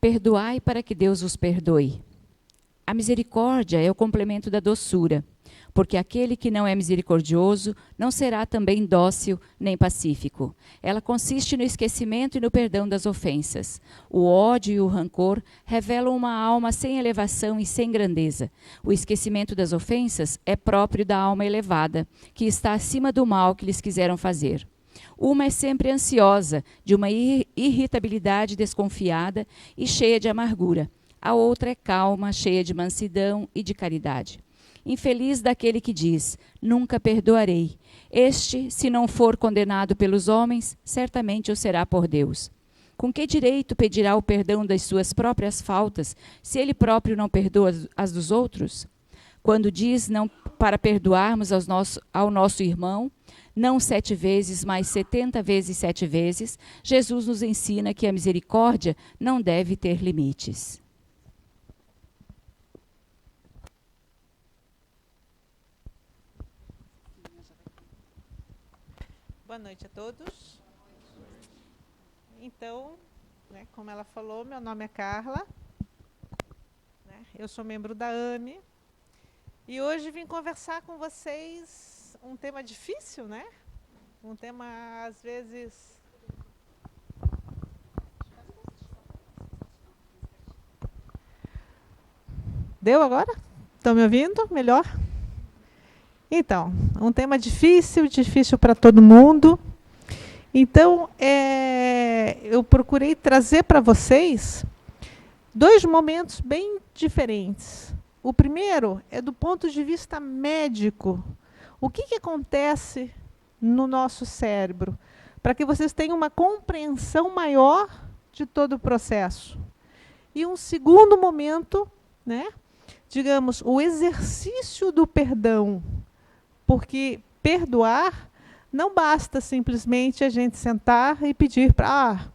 Perdoai para que Deus vos perdoe. A misericórdia é o complemento da doçura, porque aquele que não é misericordioso não será também dócil nem pacífico. Ela consiste no esquecimento e no perdão das ofensas. O ódio e o rancor revelam uma alma sem elevação e sem grandeza. O esquecimento das ofensas é próprio da alma elevada, que está acima do mal que lhes quiseram fazer. Uma é sempre ansiosa, de uma irritabilidade desconfiada e cheia de amargura. A outra é calma, cheia de mansidão e de caridade. Infeliz daquele que diz, nunca perdoarei. Este, se não for condenado pelos homens, certamente o será por Deus. Com que direito pedirá o perdão das suas próprias faltas, se ele próprio não perdoa as dos outros? Quando diz não para perdoarmos ao nosso irmão, não 7 vezes, mas 70 vezes 7 vezes, Jesus nos ensina que a misericórdia não deve ter limites. Boa noite a todos. Então, né, como ela falou, meu nome é Carla, né, eu sou membro da AME, e hoje vim conversar com vocês um tema difícil, né? Um tema, às vezes... Deu agora? Estão me ouvindo? Melhor? Então, um tema difícil para todo mundo. Então, eu procurei trazer para vocês 2 momentos bem diferentes. O primeiro é do ponto de vista médico. O que acontece no nosso cérebro? Para que vocês tenham uma compreensão maior de todo o processo. E um segundo momento, né, digamos, o exercício do perdão. Porque perdoar não basta simplesmente a gente sentar e pedir para,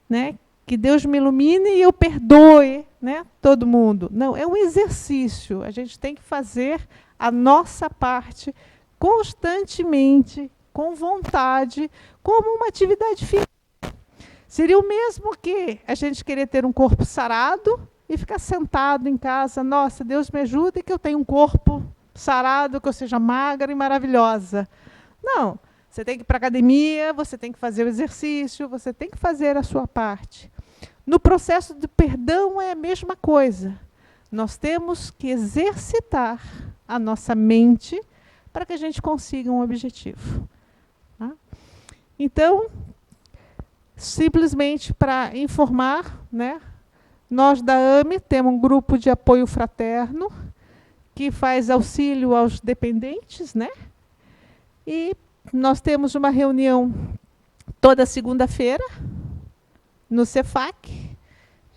né, que Deus me ilumine e eu perdoe, né, todo mundo. Não, é um exercício. A gente tem que fazer a nossa parte constantemente, com vontade, como uma atividade física. Seria o mesmo que a gente querer ter um corpo sarado e ficar sentado em casa. Nossa, Deus me ajude que eu tenha um corpo sarado, que eu seja magra e maravilhosa. Não, você tem que ir para a academia, você tem que fazer o exercício, você tem que fazer a sua parte. No processo de perdão é a mesma coisa. Nós temos que exercitar a nossa mente para que a gente consiga um objetivo. Tá? Então, simplesmente para informar, né, nós da AME temos um grupo de apoio fraterno que faz auxílio aos dependentes, né? E nós temos uma reunião toda segunda-feira no Cefac,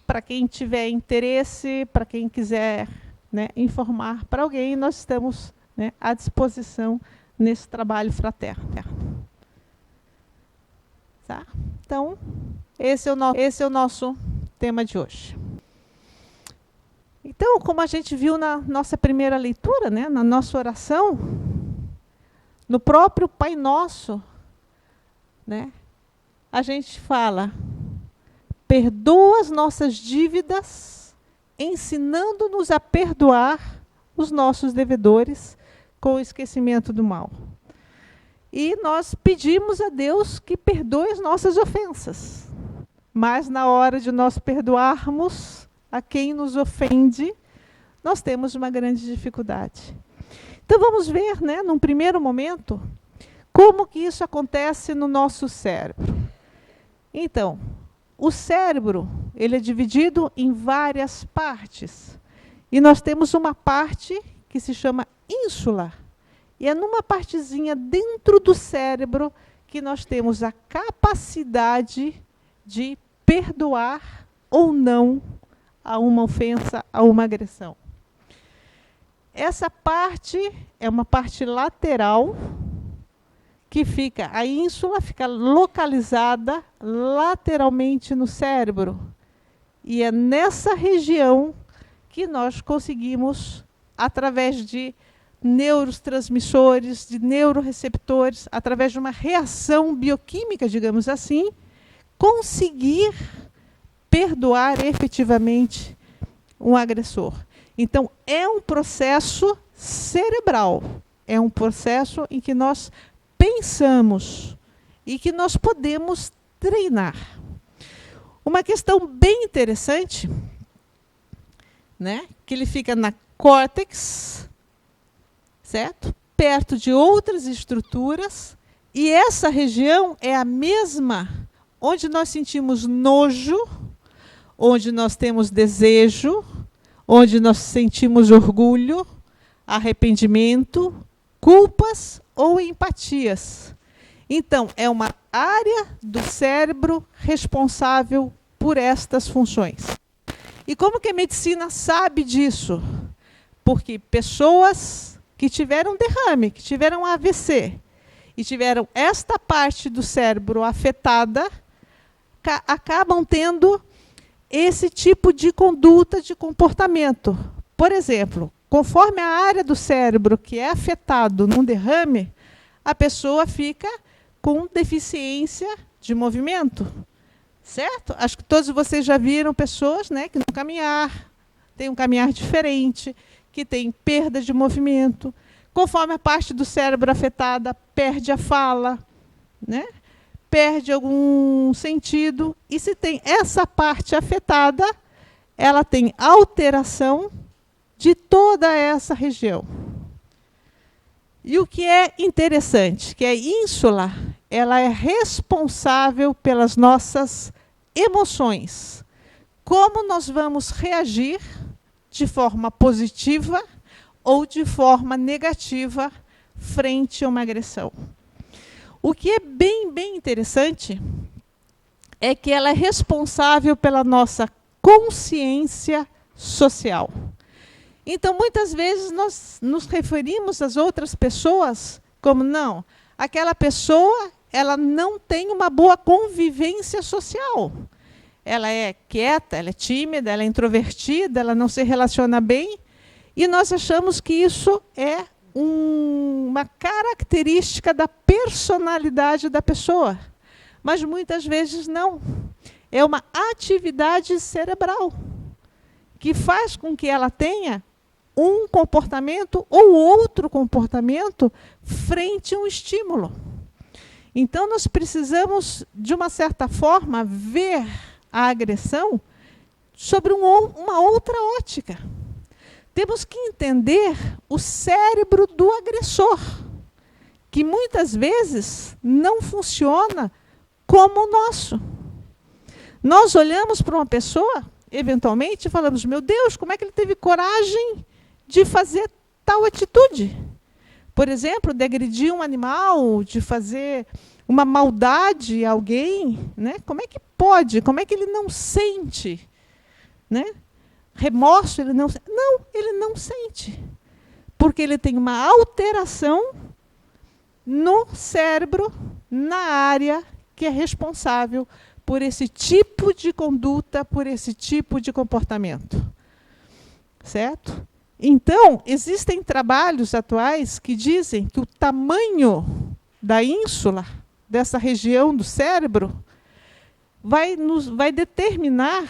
para quem tiver interesse, para quem quiser, né, informar para alguém, nós estamos, né, à disposição nesse trabalho fraterno. Tá? Então, esse é o nosso tema de hoje. Então, como a gente viu na nossa primeira leitura, né, na nossa oração, no próprio Pai Nosso, né, a gente fala, perdoa as nossas dívidas, ensinando-nos a perdoar os nossos devedores com o esquecimento do mal. E nós pedimos a Deus que perdoe as nossas ofensas. Mas na hora de nós perdoarmos a quem nos ofende, nós temos uma grande dificuldade. Então vamos ver, né, num primeiro momento, como que isso acontece no nosso cérebro. Então, o cérebro, ele é dividido em várias partes. E nós temos uma parte que se chama ínsula. E é numa partezinha dentro do cérebro que nós temos a capacidade de perdoar ou não a uma ofensa, a uma agressão. Essa parte é uma parte lateral, que fica, a ínsula fica localizada lateralmente no cérebro. E é nessa região que nós conseguimos, através de neurotransmissores, de neuroreceptores, através de uma reação bioquímica, digamos assim, conseguir perdoar perdoar efetivamente um agressor. Então, é um processo cerebral, é um processo em que nós pensamos e que nós podemos treinar. Uma questão bem interessante, né, que ele fica na córtex, certo? Perto de outras estruturas, e essa região é a mesma onde nós sentimos nojo, onde nós temos desejo, onde nós sentimos orgulho, arrependimento, culpas ou empatias. Então, é uma área do cérebro responsável por estas funções. E como que a medicina sabe disso? Porque pessoas que tiveram derrame, que tiveram AVC, e tiveram esta parte do cérebro afetada, acabam tendo esse tipo de conduta, de comportamento. Por exemplo, conforme a área do cérebro que é afetado num derrame, a pessoa fica com deficiência de movimento, certo? Acho que todos vocês já viram pessoas, né, que no caminhar, têm um caminhar diferente, que tem perda de movimento. Conforme a parte do cérebro afetada perde a fala, né, perde algum sentido. E se tem essa parte afetada, ela tem alteração de toda essa região. E o que é interessante, que a ínsula, ela é responsável pelas nossas emoções. Como nós vamos reagir de forma positiva ou de forma negativa frente a uma agressão. O que é bem interessante é que ela é responsável pela nossa consciência social. Então, muitas vezes, nós nos referimos às outras pessoas como, não, aquela pessoa ela não tem uma boa convivência social. Ela é quieta, ela é tímida, ela é introvertida, ela não se relaciona bem, e nós achamos que isso é uma característica da personalidade da pessoa. Mas, muitas vezes, não. É uma atividade cerebral que faz com que ela tenha um comportamento ou outro comportamento frente a um estímulo. Então, nós precisamos, de uma certa forma, ver a agressão sobre uma outra ótica. Temos que entender o cérebro do agressor, que muitas vezes não funciona como o nosso. Nós olhamos para uma pessoa, eventualmente, e falamos, meu Deus, como é que ele teve coragem de fazer tal atitude? Por exemplo, de agredir um animal, de fazer uma maldade a alguém, né? Como é que pode? Como é que ele não sente, né? Remorso, ele não sente. Porque ele tem uma alteração no cérebro, na área que é responsável por esse tipo de conduta, por esse tipo de comportamento. Certo? Então, existem trabalhos atuais que dizem que o tamanho da ínsula, dessa região do cérebro, vai determinar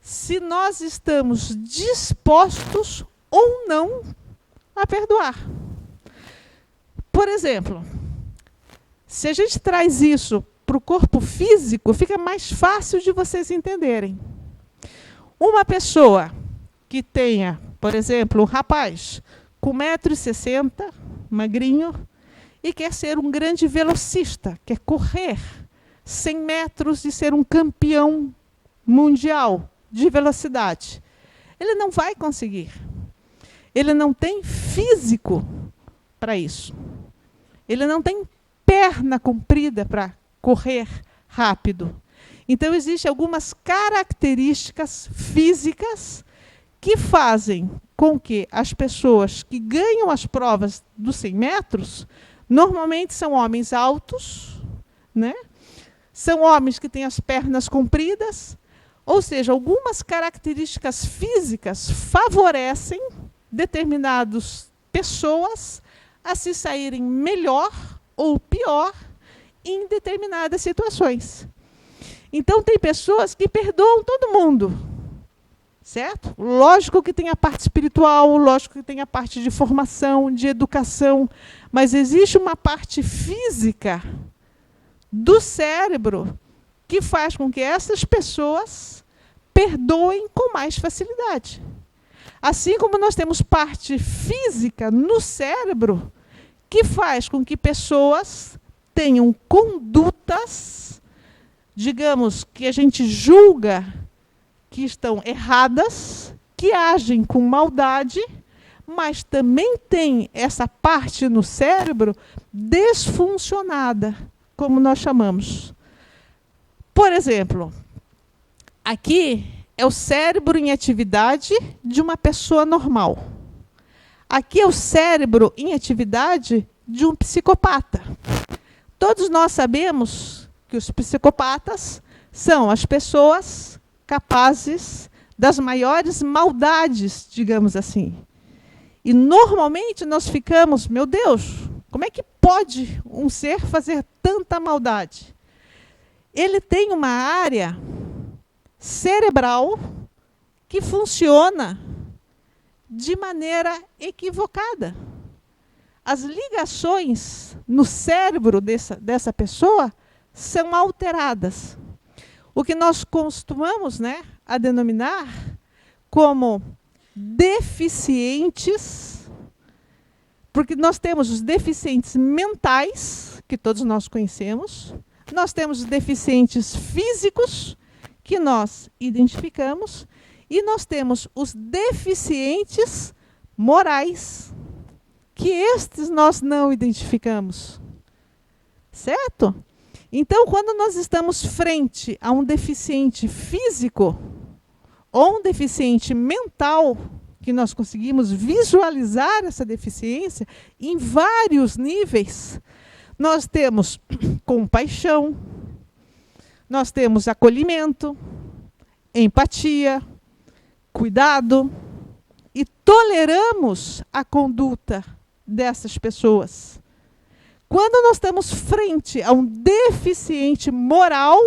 se nós estamos dispostos ou não a perdoar. Por exemplo, se a gente traz isso para o corpo físico, fica mais fácil de vocês entenderem. Uma pessoa que tenha, por exemplo, um rapaz com 1,60 m, magrinho, e quer ser um grande velocista, quer correr 100 metros e ser um campeão mundial de velocidade. Ele não vai conseguir. Ele não tem físico para isso. Ele não tem perna comprida para correr rápido. Então, existem algumas características físicas que fazem com que as pessoas que ganham as provas dos 100 metros, normalmente são homens altos, né? São homens que têm as pernas compridas, ou seja, algumas características físicas favorecem determinadas pessoas a se saírem melhor ou pior em determinadas situações. Então, tem pessoas que perdoam todo mundo, certo? Lógico que tem a parte espiritual, lógico que tem a parte de formação, de educação, mas existe uma parte física do cérebro que faz com que essas pessoas perdoem com mais facilidade. Assim como nós temos parte física no cérebro que faz com que pessoas tenham condutas, digamos, que a gente julga que estão erradas, que agem com maldade, mas também tem essa parte no cérebro desfuncionada, como nós chamamos. Por exemplo, aqui é o cérebro em atividade de uma pessoa normal. Aqui é o cérebro em atividade de um psicopata. Todos nós sabemos que os psicopatas são as pessoas capazes das maiores maldades, digamos assim. E normalmente nós ficamos, meu Deus, como é que pode um ser fazer tanta maldade? Ele tem uma área cerebral que funciona de maneira equivocada. As ligações no cérebro dessa pessoa são alteradas. O que nós costumamos, né, a denominar como deficientes, porque nós temos os deficientes mentais, que todos nós conhecemos, nós temos os deficientes físicos, que nós identificamos, e nós temos os deficientes morais, que estes nós não identificamos. Certo? Então, quando nós estamos frente a um deficiente físico ou um deficiente mental, que nós conseguimos visualizar essa deficiência em vários níveis, nós temos compaixão, nós temos acolhimento, empatia, cuidado, e toleramos a conduta dessas pessoas. Quando nós estamos frente a um deficiente moral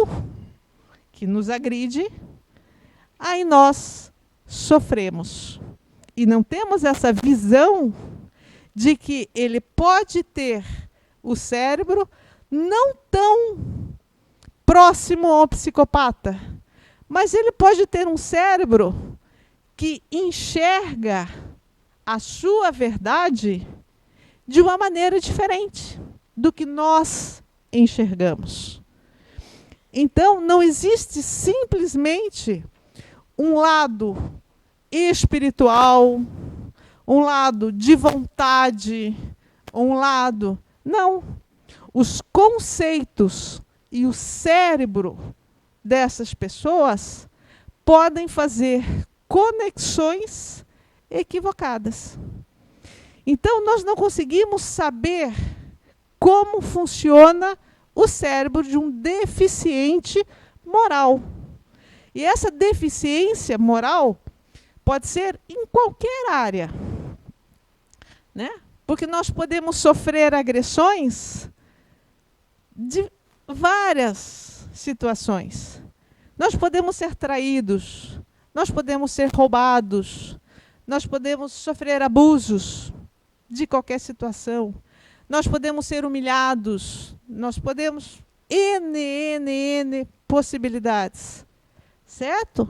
que nos agride, aí nós sofremos. E não temos essa visão de que ele pode ter o cérebro não tão próximo ao psicopata, mas ele pode ter um cérebro que enxerga a sua verdade de uma maneira diferente do que nós enxergamos. Então, não existe simplesmente um lado espiritual, um lado de vontade, um lado... Não. Os conceitos e o cérebro dessas pessoas podem fazer conexões equivocadas. Então, nós não conseguimos saber como funciona o cérebro de um deficiente moral. E essa deficiência moral pode ser em qualquer área, né? Porque nós podemos sofrer agressões de várias situações. Nós podemos ser traídos, nós podemos ser roubados, nós podemos sofrer abusos de qualquer situação, nós podemos ser humilhados, nós podemos N possibilidades, certo?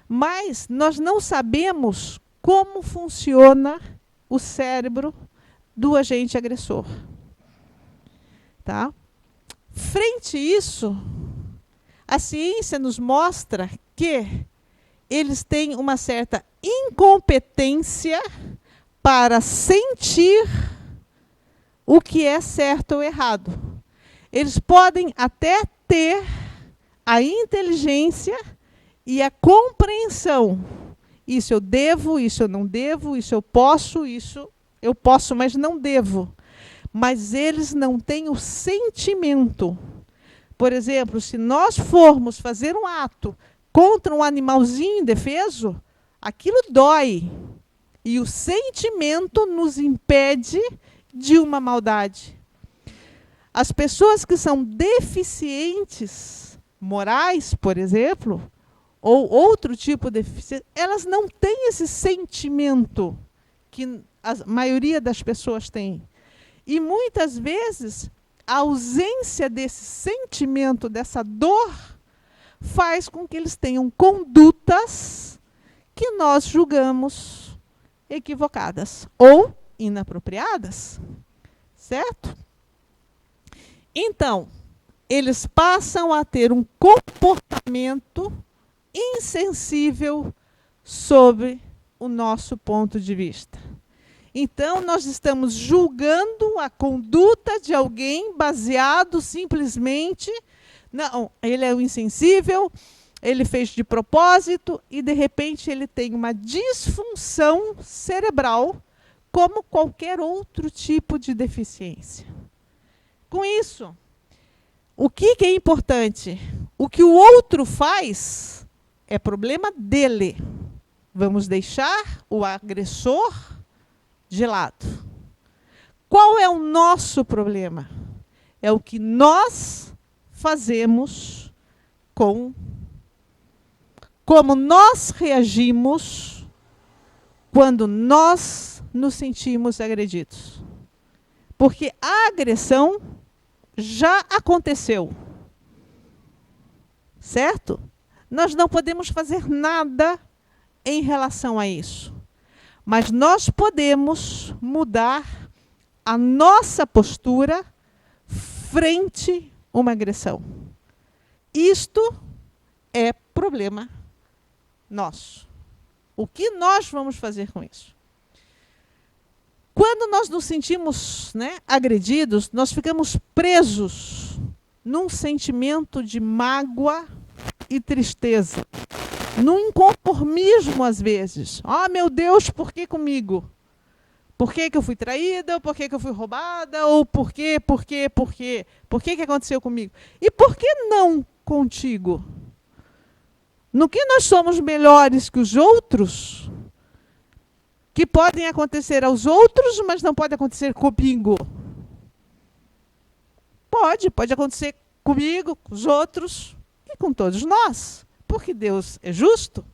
Mas nós não sabemos como funciona o cérebro do agente agressor. Tá? Frente a isso, a ciência nos mostra que eles têm uma certa incompetência para sentir o que é certo ou errado. Eles podem até ter a inteligência e a compreensão. Isso eu devo, isso eu não devo, isso eu posso, mas não devo. Mas eles não têm o sentimento. Por exemplo, se nós formos fazer um ato contra um animalzinho indefeso, aquilo dói. E o sentimento nos impede de uma maldade. As pessoas que são deficientes morais, por exemplo, ou outro tipo de deficiência, elas não têm esse sentimento que a maioria das pessoas tem. E muitas vezes a ausência desse sentimento, dessa dor, faz com que eles tenham condutas que nós julgamos equivocadas ou inapropriadas, certo? Então, eles passam a ter um comportamento insensível sobre o nosso ponto de vista. Então, nós estamos julgando a conduta de alguém baseado simplesmente, não, ele é um insensível, ele fez de propósito e, de repente, ele tem uma disfunção cerebral, como qualquer outro tipo de deficiência. Com isso, o que é importante? O que o outro faz é problema dele. Vamos deixar o agressor de lado. Qual é o nosso problema? É o que nós fazemos com... Como nós reagimos quando nós nos sentimos agredidos. Porque a agressão já aconteceu. Certo? Nós não podemos fazer nada em relação a isso. Mas nós podemos mudar a nossa postura frente a uma agressão. Isto é problema nosso. O que nós vamos fazer com isso? Quando nós nos sentimos, agredidos, nós ficamos presos num sentimento de mágoa e tristeza, num inconformismo às vezes. Ah, meu Deus, por que comigo? Por que eu fui traída? Ou por que eu fui roubada? Ou por que aconteceu comigo? E por que não contigo? No que nós somos melhores que os outros, que podem acontecer aos outros, mas não pode acontecer comigo? Pode acontecer comigo, com os outros e com todos nós, porque Deus é justo.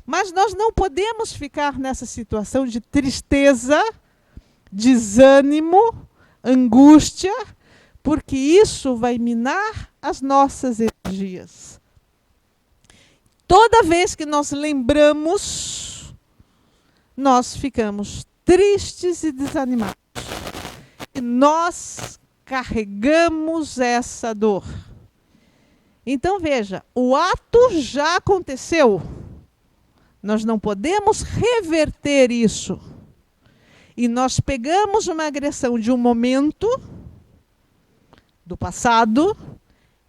Mas nós não podemos ficar nessa situação de tristeza, desânimo, angústia, porque isso vai minar as nossas energias. Toda vez que nós lembramos, nós ficamos tristes e desanimados. E nós carregamos essa dor. Então, veja, o ato já aconteceu. Nós não podemos reverter isso. E nós pegamos uma agressão de um momento do passado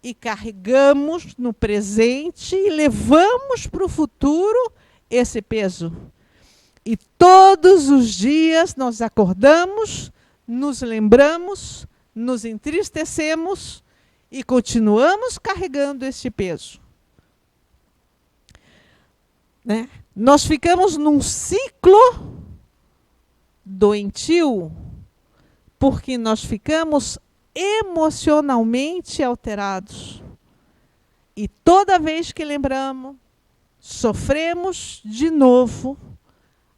e carregamos no presente e levamos para o futuro esse peso. E todos os dias nós acordamos, nos lembramos, nos entristecemos e continuamos carregando esse peso. Nós ficamos num ciclo doentio porque nós ficamos emocionalmente alterados. E toda vez que lembramos, sofremos de novo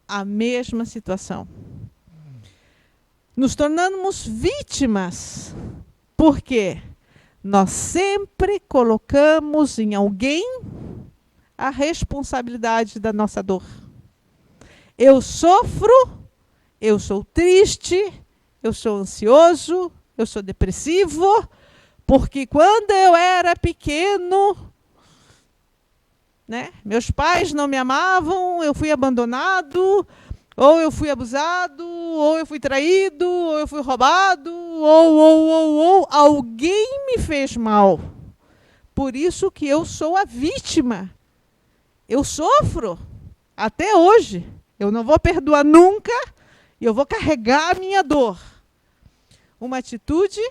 a mesma situação. Nos tornamos vítimas, porque nós sempre colocamos em alguém a responsabilidade da nossa dor. Eu sofro, eu sou triste, eu sou ansioso, eu sou depressivo, porque quando eu era pequeno, meus pais não me amavam, eu fui abandonado, ou eu fui abusado, ou eu fui traído, ou eu fui roubado, ou alguém me fez mal. Por isso que eu sou a vítima. Eu sofro até hoje. Eu não vou perdoar nunca e eu vou carregar a minha dor. Uma atitude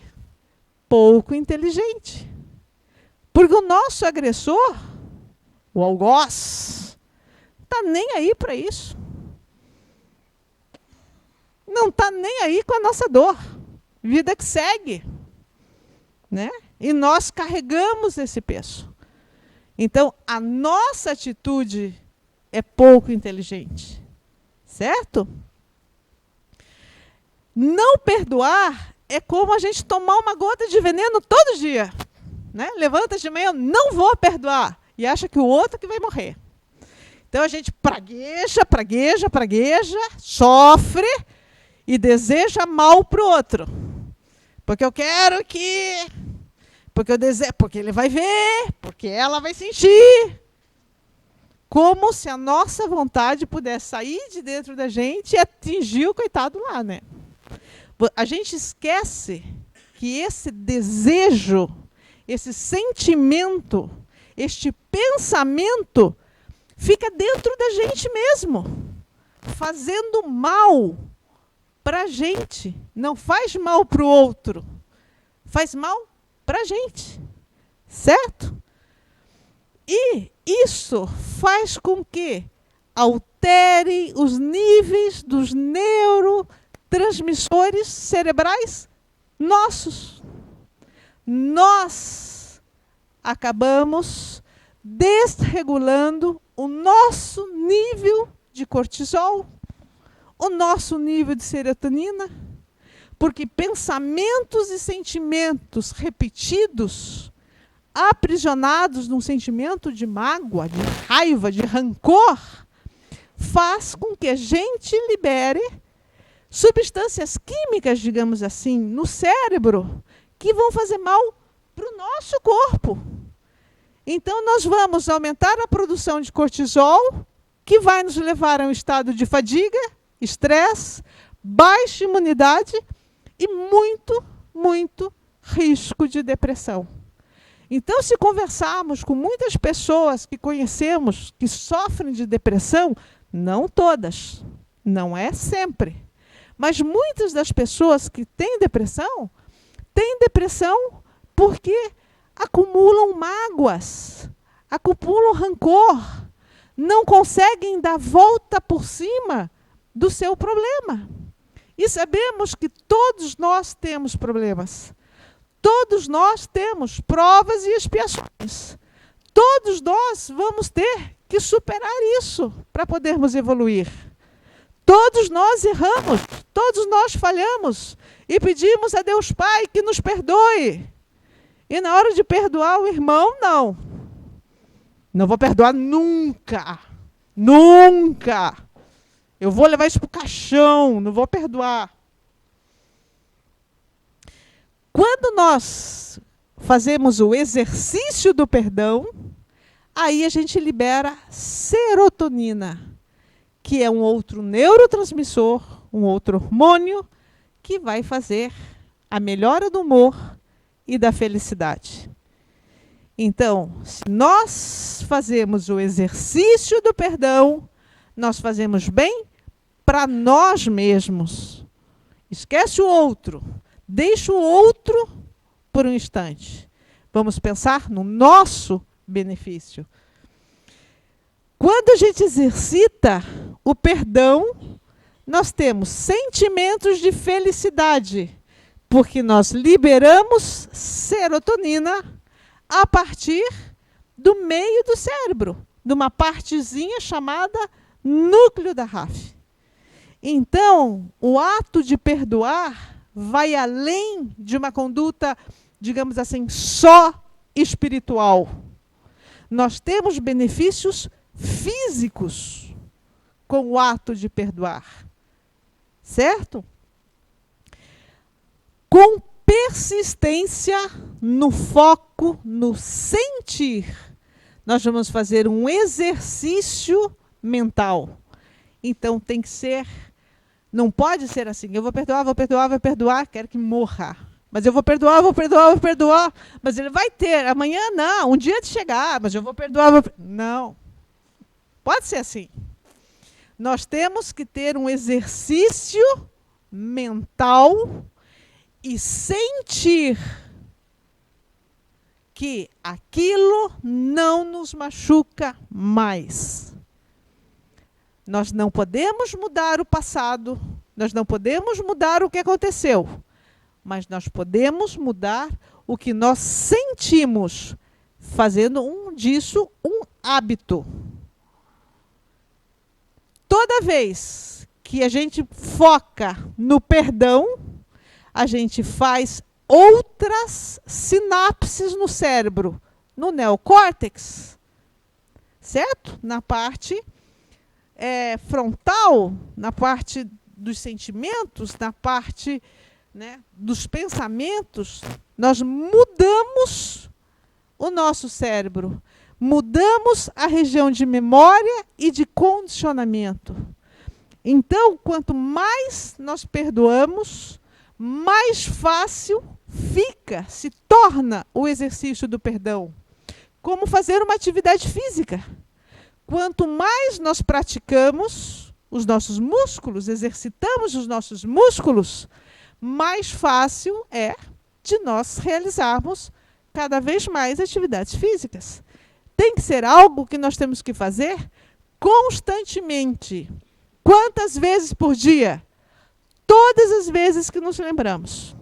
pouco inteligente. Porque o nosso agressor, o algoz, está nem aí para isso. Não está nem aí com a nossa dor. Vida que segue. E nós carregamos esse peso. Então, a nossa atitude é pouco inteligente. Certo? Não perdoar é como a gente tomar uma gota de veneno todo dia. Né? Levanta de manhã, não vou perdoar. E acha que o outro que vai morrer. Então a gente pragueja, sofre e deseja mal para o outro. Porque eu quero que... porque ele vai ver, porque ela vai sentir. Como se a nossa vontade pudesse sair de dentro da gente e atingir o coitado lá, né? A gente esquece que esse desejo, esse sentimento, este pensamento fica dentro da gente mesmo, fazendo mal para a gente. Não faz mal para o outro, faz mal para a gente, certo? E isso faz com que altere os níveis dos neurotransmissores cerebrais nossos. Nós acabamos desregulando o nosso nível de cortisol, o nosso nível de serotonina, porque pensamentos e sentimentos repetidos, aprisionados num sentimento de mágoa, de raiva, de rancor, faz com que a gente libere substâncias químicas, digamos assim, no cérebro, que vão fazer mal para o nosso corpo. Então, nós vamos aumentar a produção de cortisol, que vai nos levar a um estado de fadiga, estresse, baixa imunidade e muito, muito risco de depressão. Então, se conversarmos com muitas pessoas que conhecemos que sofrem de depressão, não todas, não é sempre, mas muitas das pessoas que têm depressão porque acumulam mágoas, acumulam rancor, não conseguem dar volta por cima do seu problema. E sabemos que todos nós temos problemas. Todos nós temos provas e expiações. Todos nós vamos ter que superar isso para podermos evoluir. Todos nós erramos, todos nós falhamos e pedimos a Deus Pai que nos perdoe. E na hora de perdoar o irmão, não. Não vou perdoar nunca. Nunca. Eu vou levar isso para o caixão, não vou perdoar. Quando nós fazemos o exercício do perdão, aí a gente libera serotonina, que é um outro neurotransmissor, um outro hormônio, que vai fazer a melhora do humor e da felicidade. Então, se nós fazemos o exercício do perdão, nós fazemos bem para nós mesmos. Esquece o outro. Deixa o outro por um instante. Vamos pensar no nosso benefício. Quando a gente exercita o perdão, nós temos sentimentos de felicidade, porque nós liberamos serotonina a partir do meio do cérebro, de uma partezinha chamada núcleo da RAF. Então, o ato de perdoar vai além de uma conduta, digamos assim, só espiritual. Nós temos benefícios físicos com o ato de perdoar. Certo? Com persistência no foco, no sentir, nós vamos fazer um exercício mental. Então tem que ser, não pode ser assim, eu vou perdoar, quero que morra. Mas eu vou perdoar, mas ele vai ter, amanhã não, um dia de chegar, mas eu vou perdoar. Não, pode ser assim. Nós temos que ter um exercício mental e sentir que aquilo não nos machuca mais. Nós não podemos mudar o passado, nós não podemos mudar o que aconteceu, mas nós podemos mudar o que nós sentimos fazendo disso um hábito. Toda vez que a gente foca no perdão, a gente faz outras sinapses no cérebro, no neocórtex, certo? Na parte frontal, na parte dos sentimentos, na parte, né, dos pensamentos, nós mudamos o nosso cérebro, mudamos a região de memória e de condicionamento. Então, quanto mais nós perdoamos, mais fácil fica, se torna o exercício do perdão. Como fazer uma atividade física. Quanto mais nós praticamos os nossos músculos, exercitamos os nossos músculos, mais fácil é de nós realizarmos cada vez mais atividades físicas. Tem que ser algo que nós temos que fazer constantemente. Quantas vezes por dia? Todas as vezes que nos lembramos.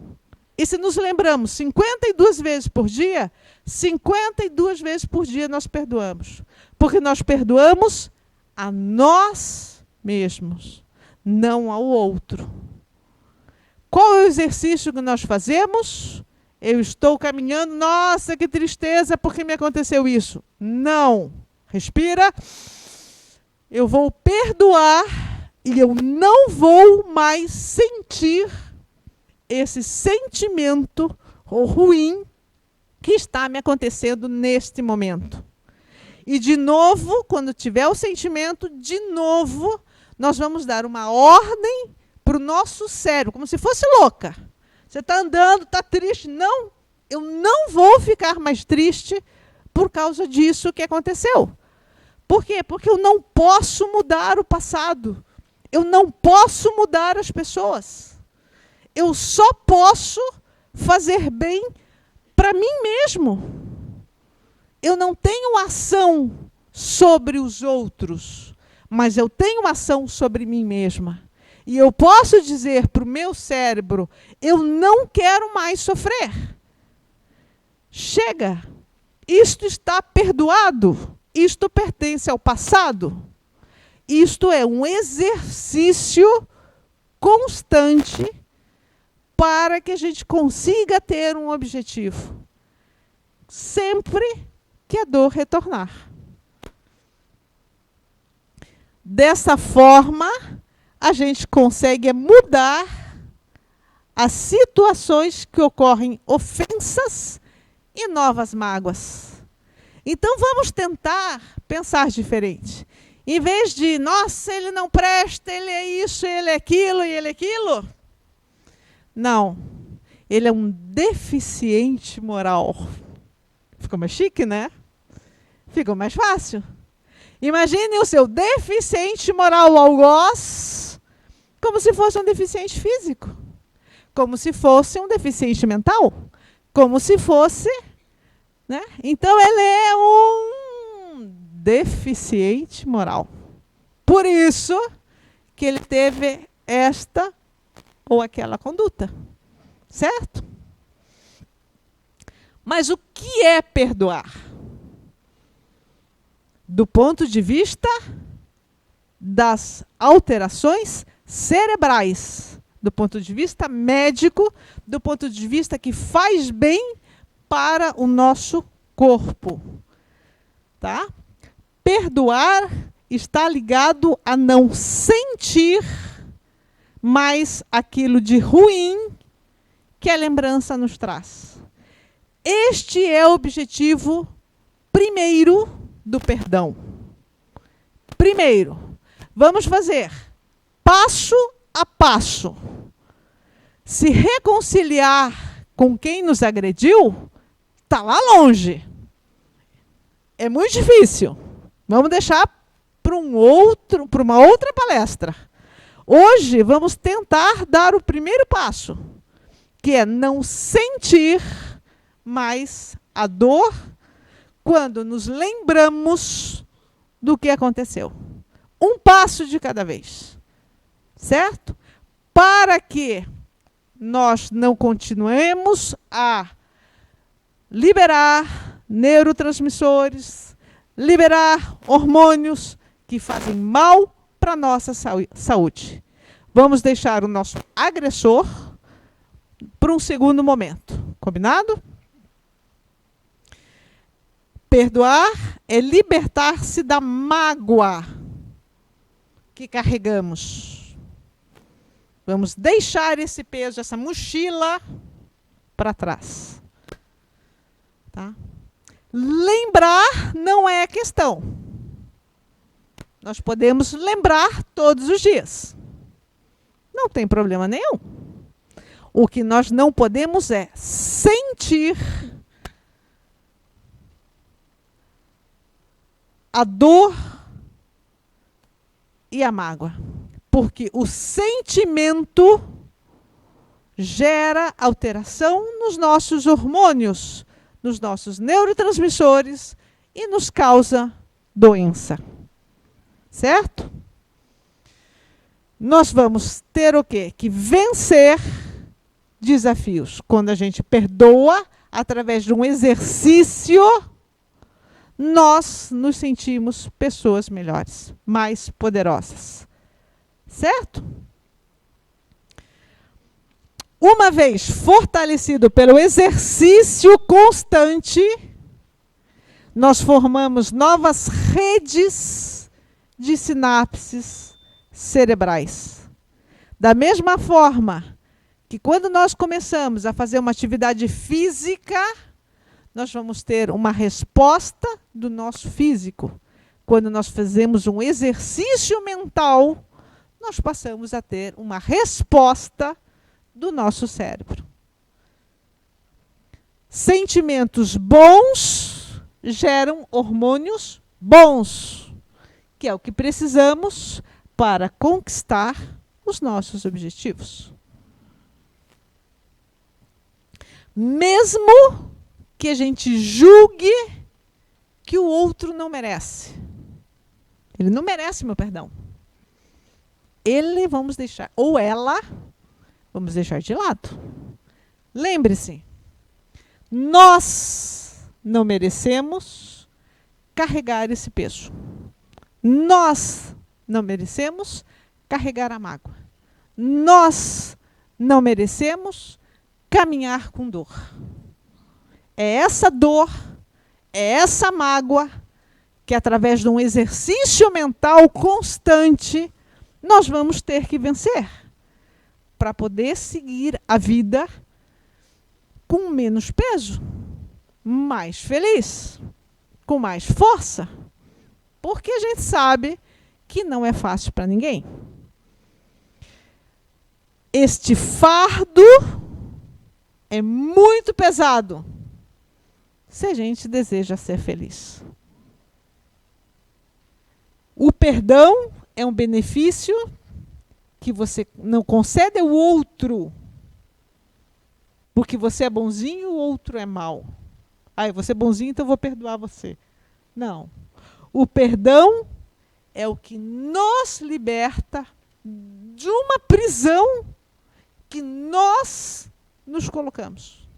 E se nos lembramos 52 vezes por dia, 52 vezes por dia nós perdoamos. Porque nós perdoamos a nós mesmos, não ao outro. Qual é o exercício que nós fazemos? Eu estou caminhando, nossa, que tristeza, porque me aconteceu isso. Não. Respira. Eu vou perdoar e eu não vou mais sentir esse sentimento ruim que está me acontecendo neste momento. E de novo, quando tiver o sentimento, de novo, nós vamos dar uma ordem para o nosso cérebro, como se fosse louca. Você está andando, está triste. Não, eu não vou ficar mais triste por causa disso que aconteceu. Por quê? Porque eu não posso mudar o passado. Eu não posso mudar as pessoas. Eu só posso fazer bem para mim mesmo. Eu não tenho ação sobre os outros, mas eu tenho ação sobre mim mesma. E eu posso dizer para o meu cérebro, eu não quero mais sofrer. Chega, isto está perdoado, isto pertence ao passado. Isto é um exercício constante para que a gente consiga ter um objetivo. Sempre que a dor retornar. Dessa forma, a gente consegue mudar as situações que ocorrem ofensas e novas mágoas. Então, vamos tentar pensar diferente. Em vez de, nossa, ele não presta, ele é isso, ele é aquilo e ele é aquilo. Não, ele é um deficiente moral. Ficou mais chique, né? Ficou mais fácil. Imagine o seu deficiente moral algoz como se fosse um deficiente físico. Como se fosse um deficiente mental. Como se fosse, né? Então, ele é um deficiente moral. Por isso que ele teve esta ou aquela conduta. Certo? Mas o que é perdoar? Do ponto de vista das alterações cerebrais, do ponto de vista médico, do ponto de vista que faz bem para o nosso corpo. Tá? Perdoar está ligado a não sentir mais aquilo de ruim que a lembrança nos traz. Este é o objetivo primeiro do perdão. Primeiro, vamos fazer passo a passo. Se reconciliar com quem nos agrediu, está lá longe. É muito difícil. Vamos deixar para uma outra palestra. Hoje, vamos tentar dar o primeiro passo, que é não sentir mais a dor quando nos lembramos do que aconteceu. Um passo de cada vez. Certo? Para que nós não continuemos a liberar neurotransmissores, liberar hormônios que fazem mal para a nossa saúde. Vamos deixar o nosso agressor para um segundo momento. Combinado? Perdoar é libertar-se da mágoa que carregamos. Vamos deixar esse peso, essa mochila para trás. Tá? Lembrar não é a questão. Nós podemos lembrar todos os dias. Não tem problema nenhum. O que nós não podemos é sentir a dor e a mágoa. Porque o sentimento gera alteração nos nossos hormônios, nos nossos neurotransmissores e nos causa doença. Certo? Nós vamos ter o quê? Que vencer desafios. Quando a gente perdoa, através de um exercício, nós nos sentimos pessoas melhores, mais poderosas. Certo? Uma vez fortalecido pelo exercício constante, nós formamos novas redes de sinapses cerebrais. Da mesma forma que quando nós começamos a fazer uma atividade física, nós vamos ter uma resposta do nosso físico. Quando nós fazemos um exercício mental, nós passamos a ter uma resposta do nosso cérebro. Sentimentos bons geram hormônios bons, que é o que precisamos para conquistar os nossos objetivos. Mesmo que a gente julgue que o outro não merece. Ele não merece meu perdão. Ele vamos deixar, ou ela, vamos deixar de lado. Lembre-se, nós não merecemos carregar esse peso. Nós não merecemos carregar a mágoa. Nós não merecemos caminhar com dor. É essa dor, é essa mágoa que, através de um exercício mental constante, nós vamos ter que vencer para poder seguir a vida com menos peso, mais feliz, com mais força, porque a gente sabe que não é fácil para ninguém. Este fardo é muito pesado se a gente deseja ser feliz. O perdão é um benefício que você não concede ao outro porque você é bonzinho e o outro é mau. Ah, você é bonzinho, então eu vou perdoar você. Não. O perdão é o que nos liberta de uma prisão que nós nos colocamos.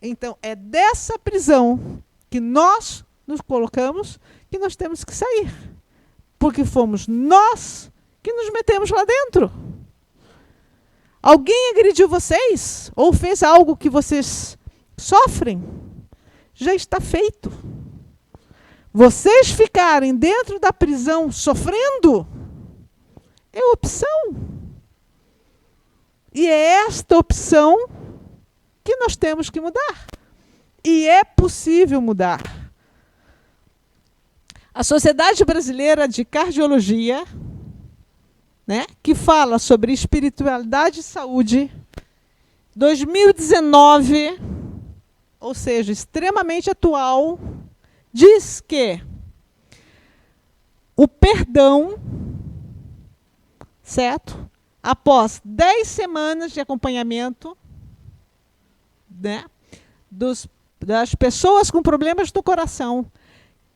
Então, é dessa prisão que nós nos colocamos que nós temos que sair. Porque fomos nós que nos metemos lá dentro. Alguém agrediu vocês? Ou fez algo que vocês sofrem? Já está feito. Vocês ficarem dentro da prisão sofrendo é opção. E é esta opção que nós temos que mudar. E é possível mudar. A Sociedade Brasileira de Cardiologia, né, que fala sobre espiritualidade e saúde, 2019, ou seja, extremamente atual, diz que o perdão, certo? Após 10 semanas de acompanhamento, né, das pessoas com problemas do coração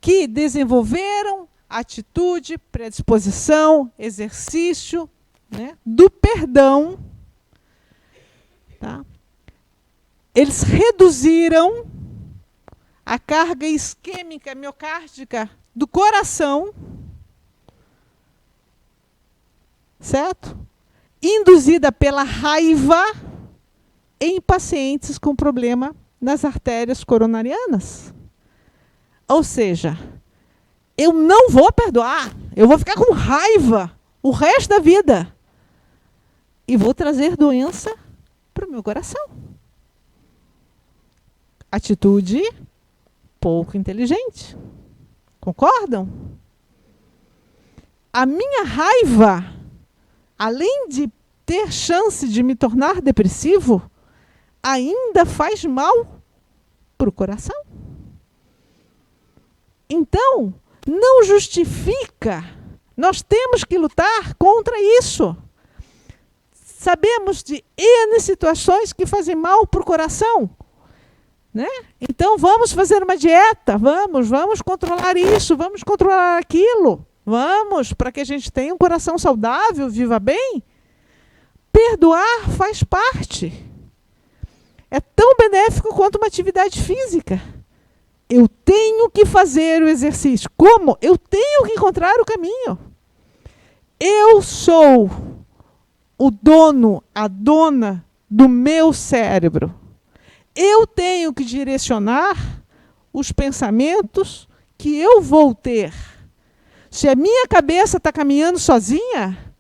que desenvolveram atitude, predisposição, exercício, né, do perdão, tá? Eles reduziram a carga isquêmica miocárdica do coração, certo? Induzida pela raiva em pacientes com problema nas artérias coronarianas. Ou seja, eu não vou perdoar, eu vou ficar com raiva o resto da vida e vou trazer doença para o meu coração. Atitude pouco inteligente. Concordam? A minha raiva, além de ter chance de me tornar depressivo, ainda faz mal para o coração. Então, não justifica. Nós temos que lutar contra isso. Sabemos de N situações que fazem mal para o coração, né? Então, vamos fazer uma dieta, vamos controlar isso, vamos controlar aquilo. Vamos, para que a gente tenha um coração saudável, viva bem. Perdoar faz parte. É tão benéfico quanto uma atividade física. Eu tenho que fazer o exercício. Como? Eu tenho que encontrar o caminho. Eu sou o dono, a dona do meu cérebro. Eu tenho que direcionar os pensamentos que eu vou ter. Se a minha cabeça está caminhando sozinha,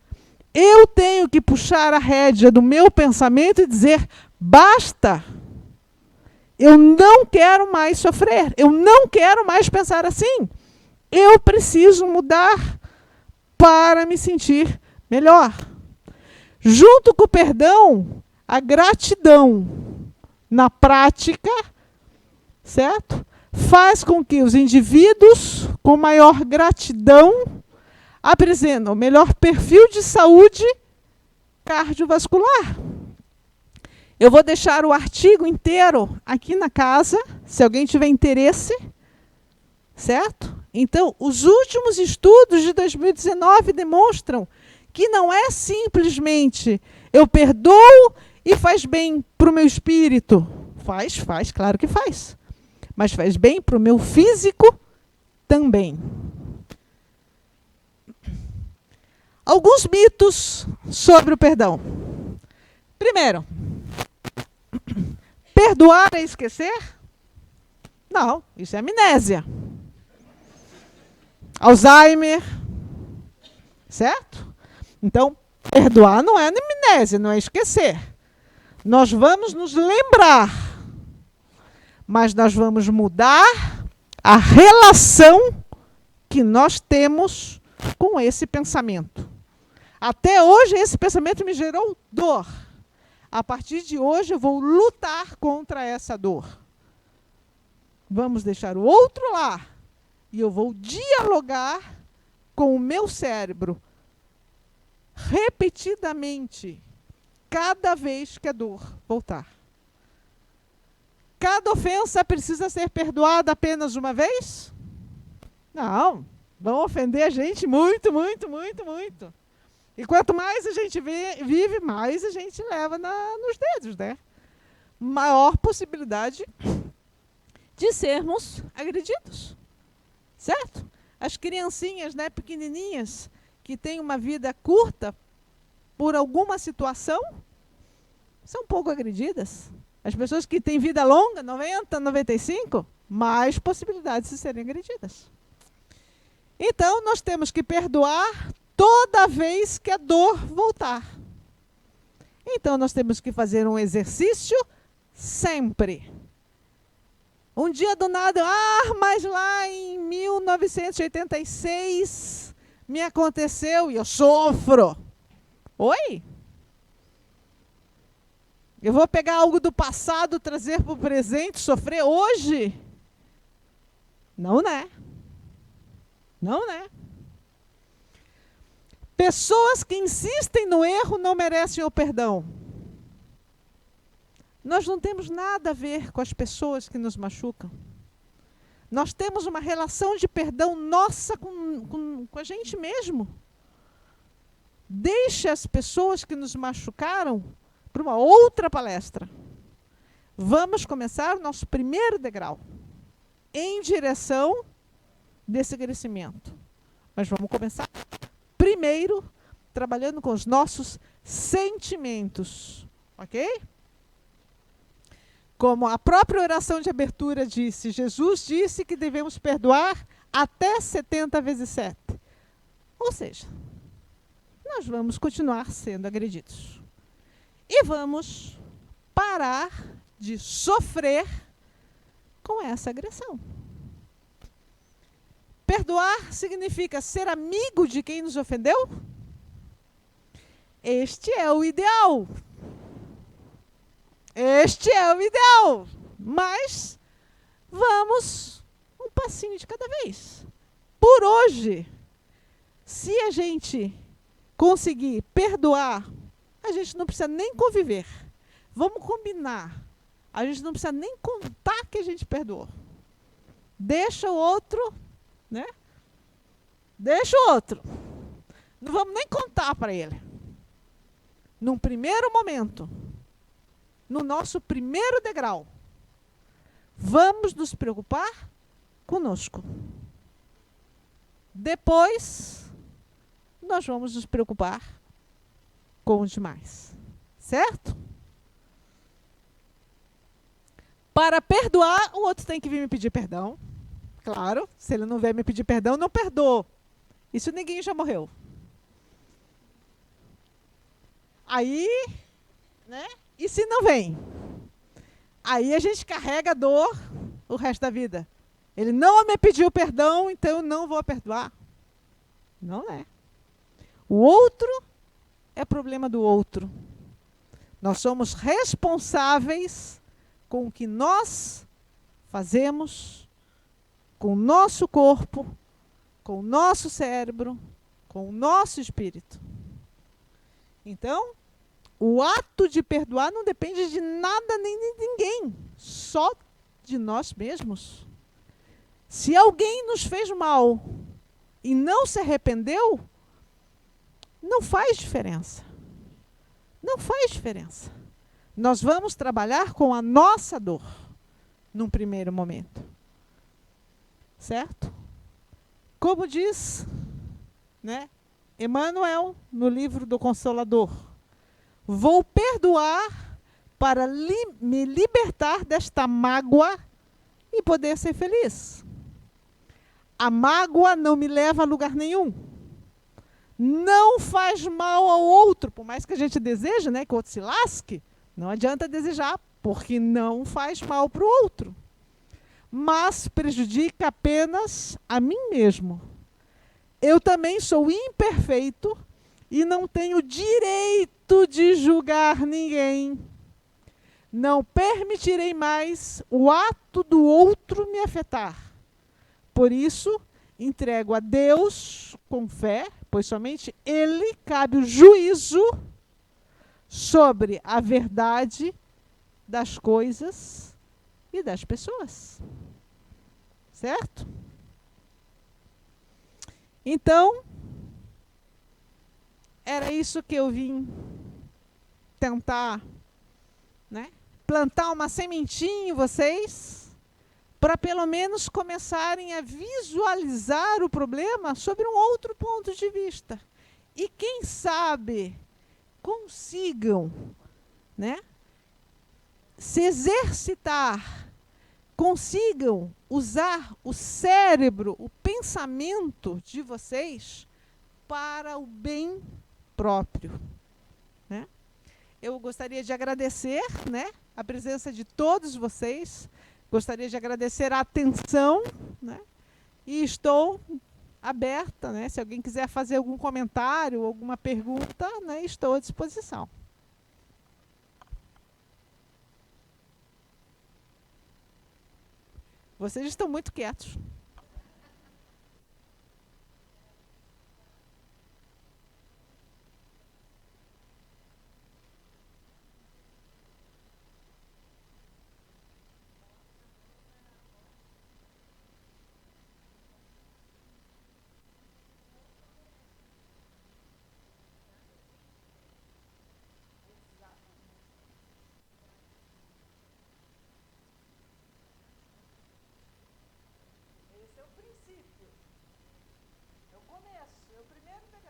eu tenho que puxar a rédea do meu pensamento e dizer, basta! Eu não quero mais sofrer, eu não quero mais pensar assim. Eu preciso mudar para me sentir melhor. Junto com o perdão, a gratidão na prática, certo? Faz com que os indivíduos com maior gratidão apresentem o melhor perfil de saúde cardiovascular. Eu vou deixar o artigo inteiro aqui na casa, se alguém tiver interesse, certo? Então, os últimos estudos de 2019 demonstram que não é simplesmente eu perdoo e faz bem para o meu espírito. Faz, claro que faz. Mas faz bem para o meu físico também. Alguns mitos sobre o perdão. Primeiro, perdoar é esquecer? Não, isso é amnésia. Alzheimer, certo? Então, perdoar não é amnésia, não é esquecer. Nós vamos nos lembrar, mas nós vamos mudar a relação que nós temos com esse pensamento. Até hoje, esse pensamento me gerou dor. A partir de hoje, eu vou lutar contra essa dor. Vamos deixar o outro lá. E eu vou dialogar com o meu cérebro repetidamente, cada vez que a dor voltar. Cada ofensa precisa ser perdoada apenas uma vez? Não. Vão ofender a gente muito. E quanto mais a gente vive, mais a gente leva nos dedos, né? Maior possibilidade de sermos agredidos. Certo? As criancinhas, né, pequenininhas, que têm uma vida curta por alguma situação, são um pouco agredidas. As pessoas que têm vida longa, 90, 95, mais possibilidades de serem agredidas. Então, nós temos que perdoar toda vez que a dor voltar. Então, nós temos que fazer um exercício sempre. Um dia do nada, mas lá em 1986 me aconteceu e eu sofro. Oi? Eu vou pegar algo do passado, trazer para o presente, sofrer hoje? Não, né? Não, né? Pessoas que insistem no erro não merecem o perdão. Nós não temos nada a ver com as pessoas que nos machucam. Nós temos uma relação de perdão nossa com a gente mesmo. Deixe as pessoas que nos machucaram para uma outra palestra. Vamos começar o nosso primeiro degrau. em direção desse crescimento. Mas vamos começar primeiro trabalhando com os nossos sentimentos, ok? Como a própria oração de abertura disse, Jesus disse que devemos perdoar até 70 vezes 7. Ou seja, nós vamos continuar sendo agredidos. E vamos parar de sofrer com essa agressão. Perdoar significa ser amigo de quem nos ofendeu? Este é o ideal. Este é o ideal. Mas vamos um passinho de cada vez. Por hoje, se a gente conseguir perdoar, a gente não precisa nem conviver. Vamos combinar. A gente não precisa nem contar que a gente perdoou. Deixa o outro, né? Deixa o outro. Não vamos nem contar para ele. Num primeiro momento, no nosso primeiro degrau, vamos nos preocupar conosco. Depois, nós vamos nos preocupar com os demais. Certo? Para perdoar, o outro tem que vir me pedir perdão. Claro, se ele não vier me pedir perdão, não perdoou. Isso ninguém já morreu. Aí, né? E se não vem? Aí a gente carrega a dor o resto da vida. Ele não me pediu perdão, então eu não vou perdoar. Não é. O outro é problema do outro. Nós somos responsáveis com o que nós fazemos, com o nosso corpo, com o nosso cérebro, com o nosso espírito. Então, o ato de perdoar não depende de nada nem de ninguém, só de nós mesmos. Se alguém nos fez mal e não se arrependeu, não faz diferença. Não faz diferença. Nós vamos trabalhar com a nossa dor, num primeiro momento. Certo? Como diz, né, Emmanuel, no livro do Consolador, vou perdoar para me libertar desta mágoa e poder ser feliz. A mágoa não me leva a lugar nenhum. Não faz mal ao outro, por mais que a gente deseje, né, que o outro se lasque, não adianta desejar, porque não faz mal para o outro. Mas prejudica apenas a mim mesmo. Eu também sou imperfeito e não tenho direito de julgar ninguém. Não permitirei mais o ato do outro me afetar. Por isso, entrego a Deus com fé, pois somente Ele cabe o juízo sobre a verdade das coisas e das pessoas. Certo? Então, era isso que eu vim tentar, né, plantar uma sementinha em vocês, para pelo menos começarem a visualizar o problema sobre um outro ponto de vista. E quem sabe consigam, né, se exercitar, consigam usar o cérebro, o pensamento de vocês para o bem próprio. Né? Eu gostaria de agradecer, né, a presença de todos vocês, gostaria de agradecer a atenção, né, e estou aberta, né, se alguém quiser fazer algum comentário, alguma pergunta, né, estou à disposição. Vocês estão muito quietos. aberta.